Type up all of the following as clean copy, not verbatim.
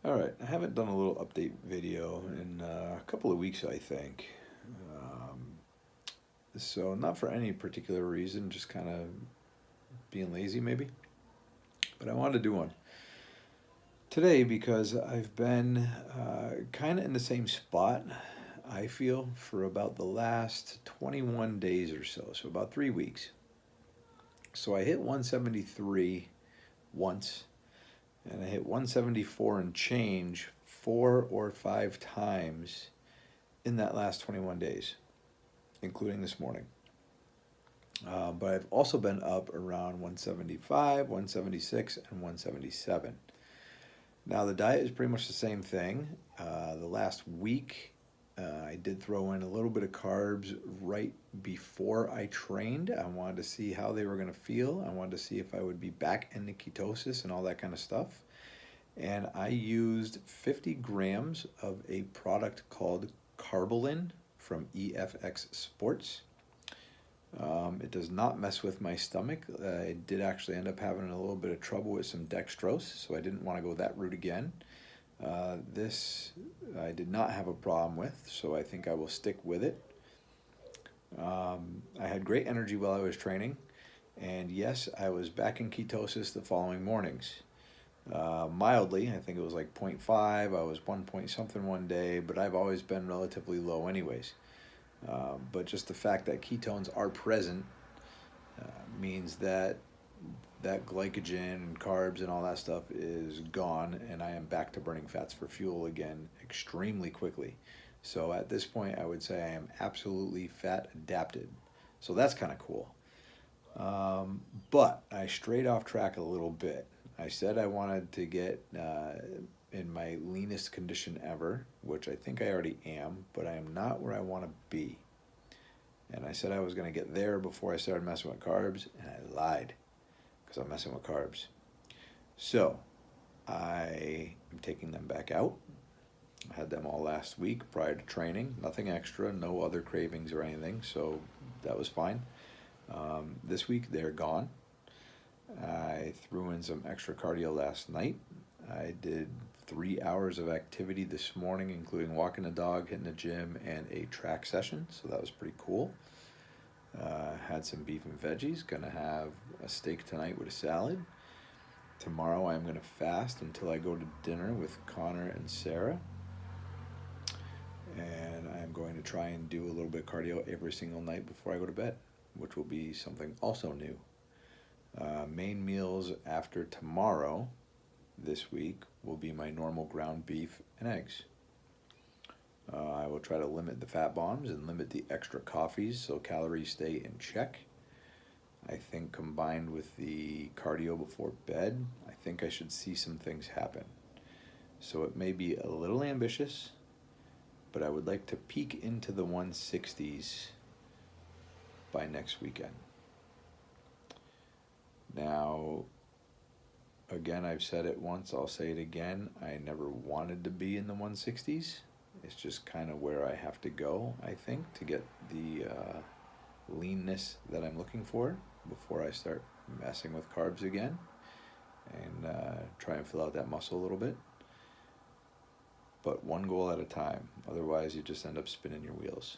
All right, I haven't done a little update video in a couple of weeks, I think. Um, so not for any particular reason, just kind of being lazy maybe. But I wanted to do one today because I've been kind of in the same spot, I feel, for about the last 21 days or so, so about 3 weeks. So I hit 173 once, and I hit 174 and change 4 or 5 times in that last 21 days, including this morning. But I've also been up around 175, 176, and 177. Now, the diet is pretty much the same thing. The last week, I did throw in a little bit of carbs right before I trained. I wanted to see how they were going to feel. I wanted to see if I would be back into ketosis and all that kind of stuff. And I used 50 grams of a product called Carbolin from EFX Sports. It does not mess with my stomach. I did actually end up having a little bit of trouble with some dextrose, so I didn't want to go that route again. This I did not have a problem with, so I think I will stick with it. I had great energy while I was training, and yes, I was back in ketosis the following mornings. Mildly, I think it was like 0.5, I was 1 point something one day, but I've always been relatively low anyways. But just the fact that ketones are present means that glycogen and carbs and all that stuff is gone, and I am back to burning fats for fuel again extremely quickly. So at this point, I would say I am absolutely fat adapted. So that's kind of cool. But I strayed off track a little bit. I said I wanted to get in my leanest condition ever, which I think I already am, but I am not where I want to be. And I said I was going to get there before I started messing with carbs, and I lied because I'm messing with carbs. So I am taking them back out. I had them all last week prior to training. Nothing extra, no other cravings or anything, so that was fine. This week they're gone. I threw in some extra cardio last night. I did 3 hours of activity this morning, including walking the dog, hitting the gym, and a track session, so that was pretty cool. Had some beef and veggies. Gonna have a steak tonight with a salad. Tomorrow I'm gonna fast until I go to dinner with Connor and Sarah. And I'm going to try and do a little bit of cardio every single night before I go to bed, which will be something also new. Main meals after tomorrow this week will be my normal ground beef and eggs. I will try to limit the fat bombs and limit the extra coffees so calories stay in check. I think combined with the cardio before bed, I think I should see some things happen. So it may be a little ambitious, but I would like to peak into the 160s by next weekend. Now, again, I've said it once, I'll say it again. I never wanted to be in the 160s. It's just kind of where I have to go, I think, to get the leanness that I'm looking for before I start messing with carbs again and try and fill out that muscle a little bit. But one goal at a time. Otherwise, you just end up spinning your wheels.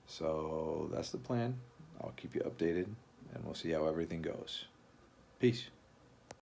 So that's the plan. I'll keep you updated, and we'll see how everything goes. Peace.